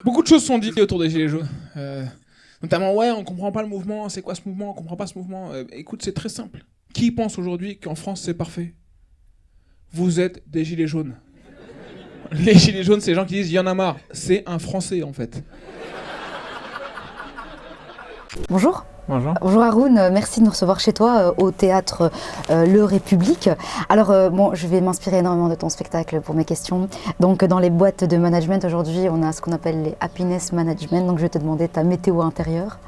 Beaucoup de choses sont dites autour des Gilets jaunes. Notamment, ouais, on comprend pas le mouvement, c'est quoi ce mouvement, on comprend pas ce mouvement. Écoute, c'est très simple. Qui pense aujourd'hui qu'en France c'est parfait? Vous êtes des Gilets jaunes. Les Gilets jaunes, c'est les gens qui disent il y en a marre. C'est un Français en fait. Bonjour. Bonjour. Bonjour Haroun, merci de nous recevoir chez toi au théâtre Le République. Alors je vais m'inspirer énormément de ton spectacle pour mes questions. Donc dans les boîtes de management aujourd'hui, on a ce qu'on appelle les happiness management. Donc je vais te demander ta météo intérieure.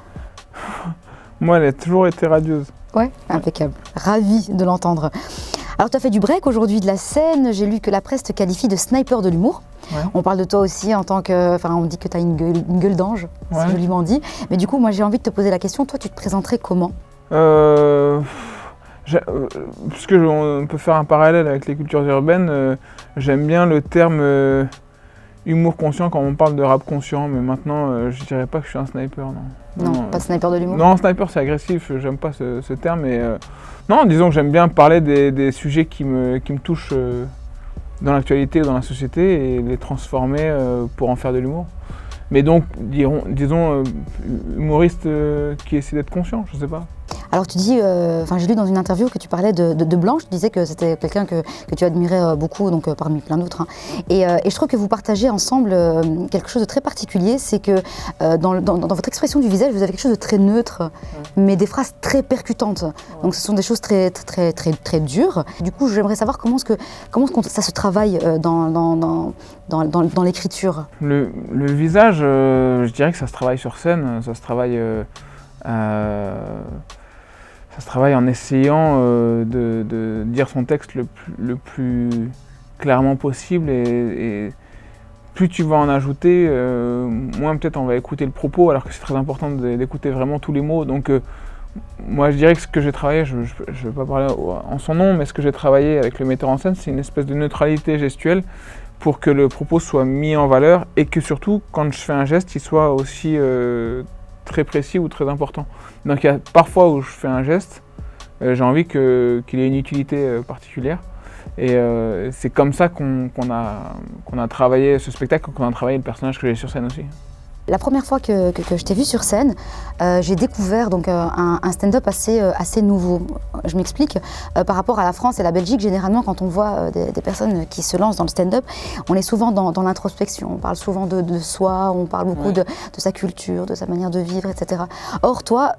Moi, elle a toujours été radieuse. Ouais, impeccable. Ravi de l'entendre. Alors tu as fait du break aujourd'hui, de la scène. J'ai lu que la presse te qualifie de sniper de l'humour. Ouais. On parle de toi aussi en tant que... Enfin, on dit que tu as une gueule d'ange, ouais. C'est joliment dit. Mais du coup, moi, j'ai envie de te poser la question. Toi, tu te présenterais comment ? Puisque on peut faire un parallèle avec les cultures urbaines, j'aime bien le terme humour conscient quand on parle de rap conscient. Mais maintenant, je dirais pas que je suis un sniper, non. Non, pas sniper de l'humour ? Non, sniper, c'est agressif. J'aime pas ce terme. Mais non, disons que j'aime bien parler des sujets qui me touchent dans l'actualité ou dans la société et les transformer pour en faire de l'humour. Mais donc, disons humoriste qui essaie d'être conscient, je sais pas. Alors tu dis, j'ai lu dans une interview que tu parlais de Blanche, tu disais que c'était quelqu'un que tu admirais beaucoup, donc parmi plein d'autres. Hein. Et je trouve que vous partagez ensemble quelque chose de très particulier, c'est que dans votre expression du visage, vous avez quelque chose de très neutre, mais des phrases très percutantes. Donc ce sont des choses très dures. Du coup, j'aimerais savoir comment ça se travaille dans l'écriture. Le visage, je dirais que ça se travaille sur scène, ça se travaille en essayant de dire son texte le plus clairement possible et plus tu vas en ajouter, moins peut-être on va écouter le propos, alors que c'est très important d'écouter vraiment tous les mots. Donc moi je dirais que ce que j'ai travaillé, je ne vais pas parler en son nom, mais ce que j'ai travaillé avec le metteur en scène, c'est une espèce de neutralité gestuelle pour que le propos soit mis en valeur et que surtout quand je fais un geste, il soit aussi très précis ou très important. Donc il y a parfois où je fais un geste, j'ai envie qu'il ait une utilité particulière. Et c'est comme ça qu'on a travaillé ce spectacle, qu'on a travaillé le personnage que j'ai sur scène aussi. La première fois que je t'ai vu sur scène, j'ai découvert donc, un stand-up assez nouveau. Je m'explique. Par rapport à la France et la Belgique, généralement, quand on voit des personnes qui se lancent dans le stand-up, on est souvent dans l'introspection. On parle souvent de soi, on parle beaucoup de sa culture, de sa manière de vivre, etc. Or, toi,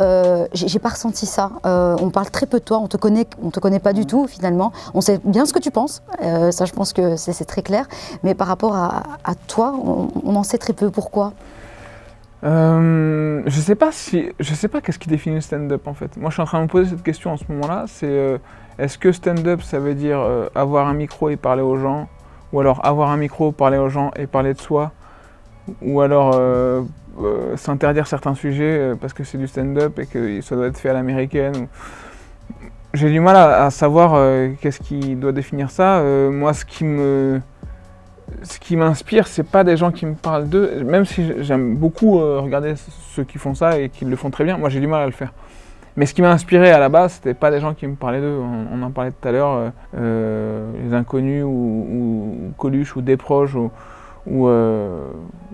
j'ai pas ressenti ça. On parle très peu de toi, on te connaît pas du tout, finalement. On sait bien ce que tu penses. Ça, je pense que c'est très clair. Mais par rapport à toi, on en sait très peu. Pourquoi ? Je sais pas qu'est-ce qui définit le stand-up en fait. Moi je suis en train de me poser cette question en ce moment-là, c'est est-ce que stand-up ça veut dire avoir un micro et parler aux gens, ou alors avoir un micro, parler aux gens et parler de soi, ou alors s'interdire certains sujets parce que c'est du stand-up et que ça doit être fait à l'américaine. J'ai du mal à savoir qu'est-ce qui doit définir ça. Moi ce qui m'inspire, c'est pas des gens qui me parlent d'eux, même si j'aime beaucoup regarder ceux qui font ça et qui le font très bien, moi j'ai du mal à le faire. Mais ce qui m'a inspiré à la base, c'était pas des gens qui me parlaient d'eux, on en parlait tout à l'heure, les inconnus ou Coluche ou Desproges ou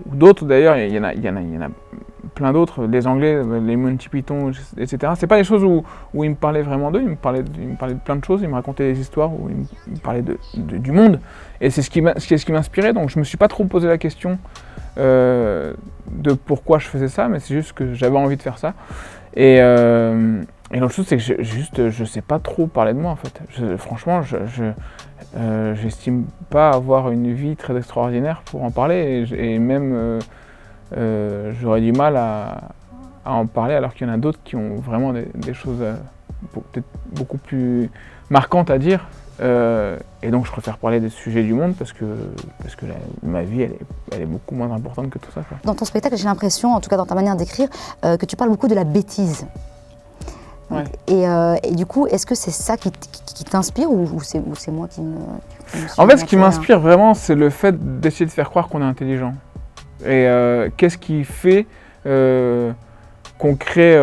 d'autres d'ailleurs, il y en a plein d'autres, les Anglais, les Monty Python, etc. C'est pas des choses où ils me parlaient vraiment d'eux, ils me parlaient de plein de choses, ils me racontaient des histoires, où ils me parlaient du monde. Et c'est ce qui m'inspirait, donc je me suis pas trop posé la question de pourquoi je faisais ça, mais c'est juste que j'avais envie de faire ça. Et l'autre chose, c'est que je sais pas trop parler de moi en fait. Franchement, j'estime pas avoir une vie très extraordinaire pour en parler, et même j'aurais du mal à en parler, alors qu'il y en a d'autres qui ont vraiment des choses peut-être beaucoup plus marquantes à dire. Et donc je préfère parler des sujets du monde parce que ma vie elle est beaucoup moins importante que tout ça, quoi. Dans ton spectacle, j'ai l'impression, en tout cas dans ta manière d'écrire, que tu parles beaucoup de la bêtise. Ouais. Et du coup, est-ce que c'est ça qui t'inspire ou c'est moi qui me En fait, ce qui m'inspire vraiment, c'est le fait d'essayer de faire croire qu'on est intelligent. Et qu'est-ce qui fait qu'on crée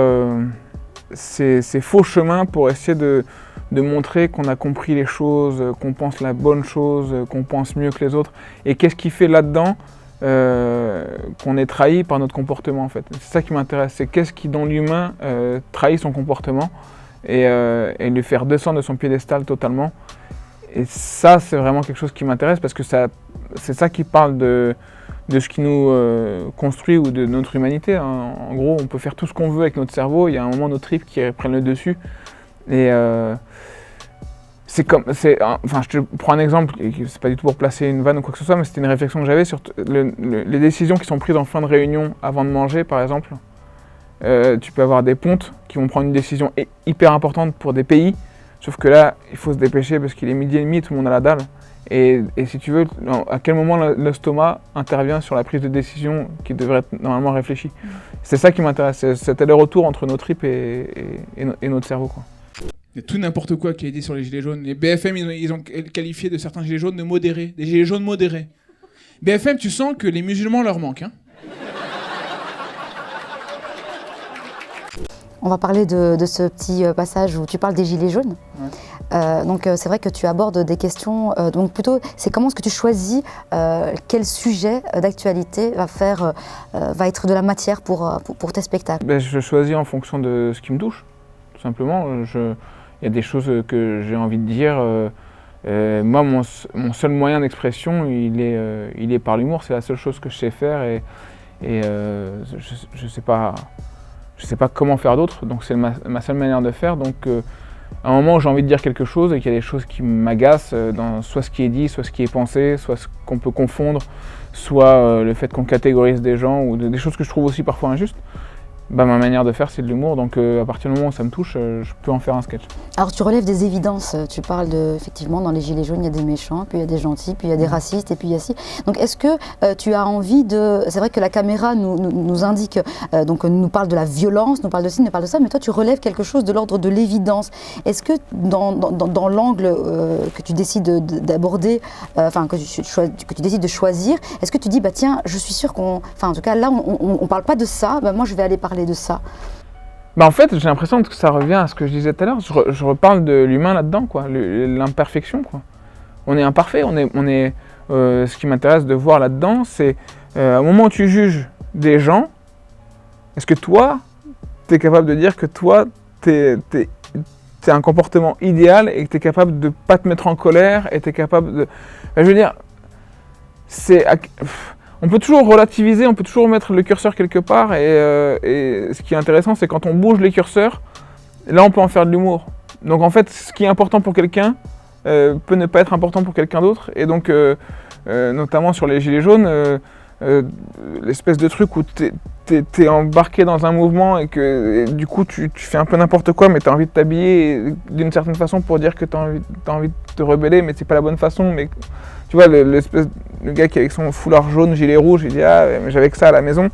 ces faux chemins pour essayer de montrer qu'on a compris les choses, qu'on pense la bonne chose, qu'on pense mieux que les autres. Et qu'est-ce qui fait là-dedans qu'on est trahi par notre comportement en fait. C'est ça qui m'intéresse, c'est qu'est-ce qui dans l'humain trahit son comportement et le faire descendre de son piédestal totalement. Et ça, c'est vraiment quelque chose qui m'intéresse parce que c'est ça qui parle de ce qui nous construit ou de notre humanité. En gros, on peut faire tout ce qu'on veut avec notre cerveau, il y a un moment nos tripes qui prennent le dessus. Et je te prends un exemple, c'est pas du tout pour placer une vanne ou quoi que ce soit, mais c'était une réflexion que j'avais sur les décisions qui sont prises en fin de réunion avant de manger, par exemple. Tu peux avoir des pontes qui vont prendre une décision hyper importante pour des pays, sauf que là, il faut se dépêcher parce qu'il est 12h30, tout le monde a la dalle. Et si tu veux, à quel moment l'estomac intervient sur la prise de décision qui devrait être normalement réfléchie. C'est ça qui m'intéresse, c'est cet aller-retour entre nos tripes et notre cerveau, quoi. Il y a tout n'importe quoi qui a été sur les gilets jaunes. Les BFM, ils ont qualifié de certains gilets jaunes de modérés, des gilets jaunes modérés. BFM, tu sens que les musulmans leur manquent, hein. On va parler de ce petit passage où tu parles des gilets jaunes. Ouais. Donc c'est vrai que tu abordes des questions, donc plutôt c'est comment est-ce que tu choisis quel sujet d'actualité va être de la matière pour tes spectacles. Ben, je choisis en fonction de ce qui me touche, tout simplement. Il y a des choses que j'ai envie de dire. Moi, mon seul moyen d'expression, il est par l'humour. C'est la seule chose que je sais faire et je sais pas comment faire d'autre. Donc c'est ma seule manière de faire. Donc à un moment où j'ai envie de dire quelque chose et qu'il y a des choses qui m'agacent, dans soit ce qui est dit, soit ce qui est pensé, soit ce qu'on peut confondre, soit le fait qu'on catégorise des gens ou des choses que je trouve aussi parfois injustes, bah, ma manière de faire c'est de l'humour, donc à partir du moment où ça me touche, je peux en faire un sketch. Alors tu relèves des évidences, tu parles effectivement dans les gilets jaunes il y a des méchants, puis il y a des gentils, puis il y a des racistes et puis il y a ci. Donc est-ce que tu as envie de... C'est vrai que la caméra nous indique, donc nous parle de la violence, nous parle de ci, nous parle de ça, mais toi tu relèves quelque chose de l'ordre de l'évidence. Est-ce que dans l'angle que tu décides d'aborder, que tu décides de choisir, est-ce que tu dis bah tiens je suis sûr en tout cas là on parle pas de ça, bah, moi je vais aller parler de ça. Bah en fait, j'ai l'impression que ça revient à ce que je disais tout à l'heure. Je reparle de l'humain là-dedans, quoi, l'imperfection, quoi. On est imparfait. Ce qui m'intéresse de voir là-dedans, c'est au moment où tu juges des gens, est-ce que toi, tu es capable de dire que toi, t'es un comportement idéal et que tu es capable de pas te mettre en colère et tu es capable de... je veux dire, on peut toujours relativiser, on peut toujours mettre le curseur quelque part et ce qui est intéressant c'est quand on bouge les curseurs, là on peut en faire de l'humour. Donc en fait ce qui est important pour quelqu'un peut ne pas être important pour quelqu'un d'autre et donc notamment sur les gilets jaunes, l'espèce de truc où t'es embarqué dans un mouvement et que du coup tu fais un peu n'importe quoi mais t'as envie de t'habiller d'une certaine façon pour dire que t'as envie de te rebeller mais c'est pas la bonne façon, mais tu vois le gars qui est avec son foulard jaune, gilet rouge, il dit ah mais j'avais que ça à la maison.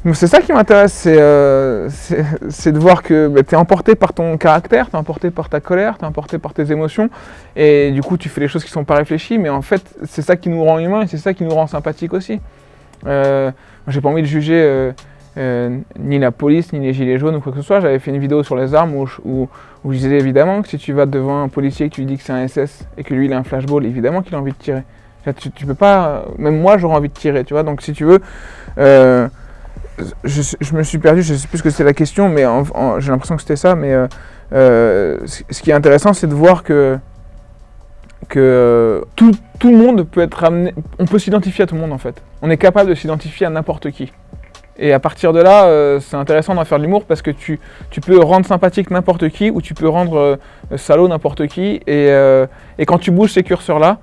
Donc c'est ça qui m'intéresse, c'est de voir que bah, t'es emporté par ton caractère, t'es emporté par ta colère, t'es emporté par tes émotions et du coup tu fais les choses qui sont pas réfléchies mais en fait c'est ça qui nous rend humains et c'est ça qui nous rend sympathiques aussi. J'ai pas envie de juger ni la police, ni les gilets jaunes ou quoi que ce soit. J'avais fait une vidéo sur les armes où je disais évidemment que si tu vas devant un policier et que tu lui dis que c'est un SS et que lui il a un flashball, évidemment qu'il a envie de tirer. Tu peux pas, même moi j'aurais envie de tirer, tu vois. Donc si tu veux, je me suis perdu, je sais plus ce que c'était la question, mais j'ai l'impression que c'était ça. Mais ce qui est intéressant, c'est de voir que tout le monde peut être amené, on peut s'identifier à tout le monde en fait. On est capable de s'identifier à n'importe qui. Et à partir de là, c'est intéressant d'en faire de l'humour parce que tu peux rendre sympathique n'importe qui ou tu peux rendre salaud n'importe qui. Et quand tu bouges ces curseurs-là,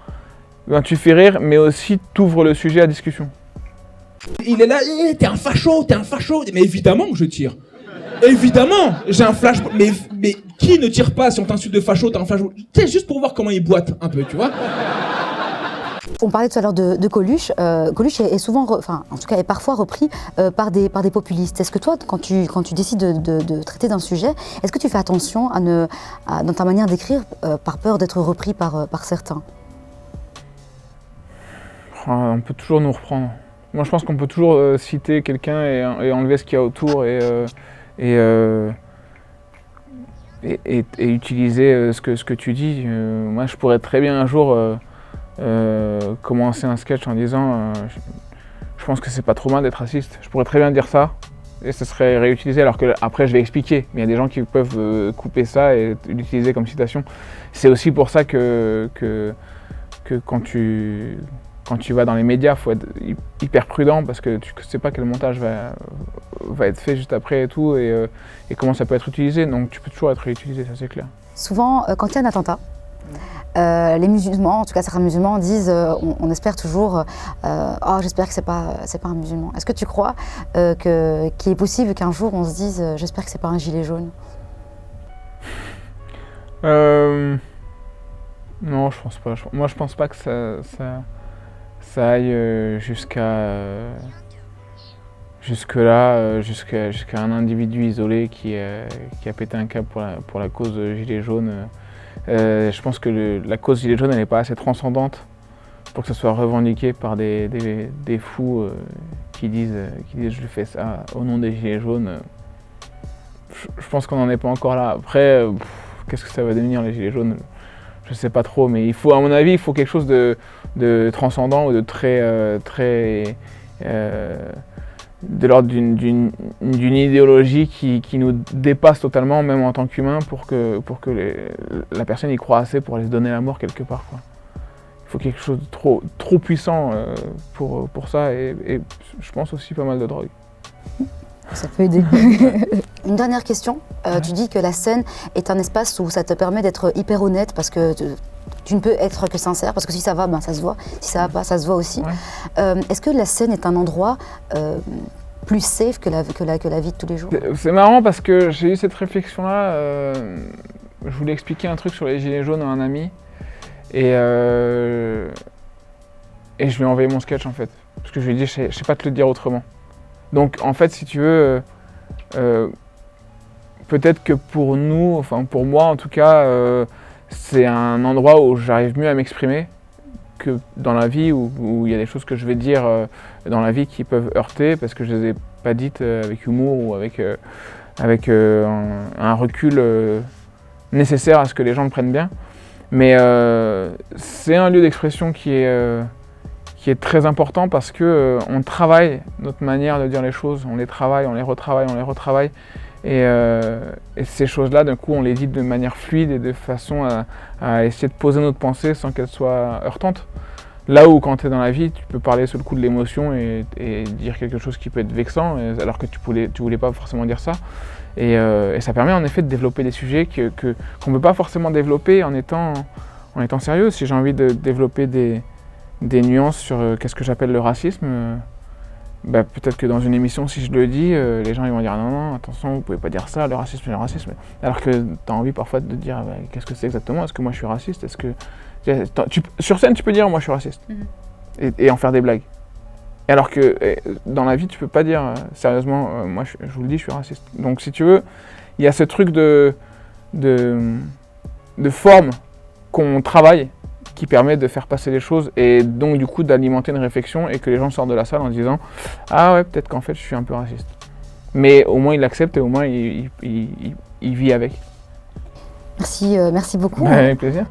ben, tu fais rire, mais aussi t'ouvres le sujet à discussion. Il est là, t'es un facho. Mais évidemment que je tire. Évidemment, j'ai un flash. Mais qui ne tire pas si on t'insulte de facho, t'as un facho. C'est juste pour voir comment il boite un peu, tu vois. On parlait tout à l'heure de Coluche. Coluche est souvent, en tout cas, est parfois repris par des populistes. Est-ce que toi, quand tu décides de traiter d'un sujet, est-ce que tu fais attention dans ta manière d'écrire, par peur d'être repris par certains ? On peut toujours nous reprendre. Moi, je pense qu'on peut toujours citer quelqu'un et enlever ce qu'il y a autour et utiliser ce que tu dis. Moi, je pourrais très bien un jour commencer un sketch en disant je pense que c'est pas trop mal d'être raciste. Je pourrais très bien dire ça et ça serait réutilisé alors que après je vais expliquer. Mais il y a des gens qui peuvent couper ça et l'utiliser comme citation. C'est aussi pour ça que quand tu vas dans les médias, il faut être hyper prudent parce que tu ne sais pas quel montage va être fait juste après et tout et comment ça peut être utilisé. Donc tu peux toujours être réutilisé, ça c'est clair. Souvent, quand il y a un attentat, les musulmans, en tout cas certains musulmans, disent on espère toujours oh, j'espère que c'est pas un musulman. Est-ce que tu crois qu'il est possible qu'un jour on se dise j'espère que c'est pas un gilet jaune? Non, je pense pas. Moi, je pense pas que ça aille jusque-là, jusqu'à un individu isolé qui a pété un câble pour la cause gilet jaune. Je pense que la cause gilet jaune, elle n'est pas assez transcendante pour que ça soit revendiqué par des fous qui disent je fais ça au nom des gilets jaunes. Je pense qu'on n'en est pas encore là. Après, qu'est-ce que ça va devenir les gilets jaunes? Je sais pas trop, mais à mon avis, il faut quelque chose de transcendant ou de très de l'ordre d'une idéologie qui nous dépasse totalement, même en tant qu'humain, pour que la personne y croit assez pour aller se donner la mort quelque part, quoi. Il faut quelque chose de trop puissant pour ça et je pense aussi pas mal de drogue. Ça peut aider. Une dernière question. Tu dis que la scène est un espace où ça te permet d'être hyper honnête parce que tu ne peux être que sincère, parce que si ça va, ben, ça se voit. Si ça va pas, ça se voit aussi. Ouais. Est-ce que la scène est un endroit plus safe que la vie de tous les jours? C'est marrant parce que j'ai eu cette réflexion-là. Je voulais expliquer un truc sur les gilets jaunes à un ami. Et je lui ai envoyé mon sketch en fait. Parce que je lui ai dit, je sais pas te le dire autrement. Donc en fait, si tu veux, peut-être que pour nous, enfin pour moi en tout cas, c'est un endroit où j'arrive mieux à m'exprimer que dans la vie, où il y a des choses que je vais dire dans la vie qui peuvent heurter parce que je les ai pas dites avec humour ou avec un recul nécessaire à ce que les gens le prennent bien. Mais c'est un lieu d'expression qui est très important parce que on travaille notre manière de dire les choses, on les travaille, on les retravaille. Et ces choses-là, d'un coup, on les dit de manière fluide et de façon à essayer de poser notre pensée sans qu'elle soit heurtante. Là où, quand tu es dans la vie, tu peux parler sous le coup de l'émotion et dire quelque chose qui peut être vexant, alors que tu voulais pas forcément dire ça. Et ça permet en effet de développer des sujets qu'on ne peut pas forcément développer en étant sérieux. Si j'ai envie de développer des nuances sur qu'est-ce que j'appelle le racisme, bah, peut-être que dans une émission, si je le dis, les gens ils vont dire non, attention, vous pouvez pas dire ça, le racisme c'est le racisme. Alors que tu as envie parfois de dire qu'est-ce que c'est exactement, est-ce que moi je suis raciste, est-ce que... Sur scène tu peux dire moi je suis raciste et en faire des blagues. Et alors que dans la vie tu peux pas dire sérieusement moi je vous le dis je suis raciste. Donc si tu veux, il y a ce truc de forme qu'on travaille qui permet de faire passer les choses et donc du coup d'alimenter une réflexion et que les gens sortent de la salle en disant ah ouais peut-être qu'en fait je suis un peu raciste. Mais au moins il l'accepte et au moins il vit avec. Merci beaucoup. Avec plaisir.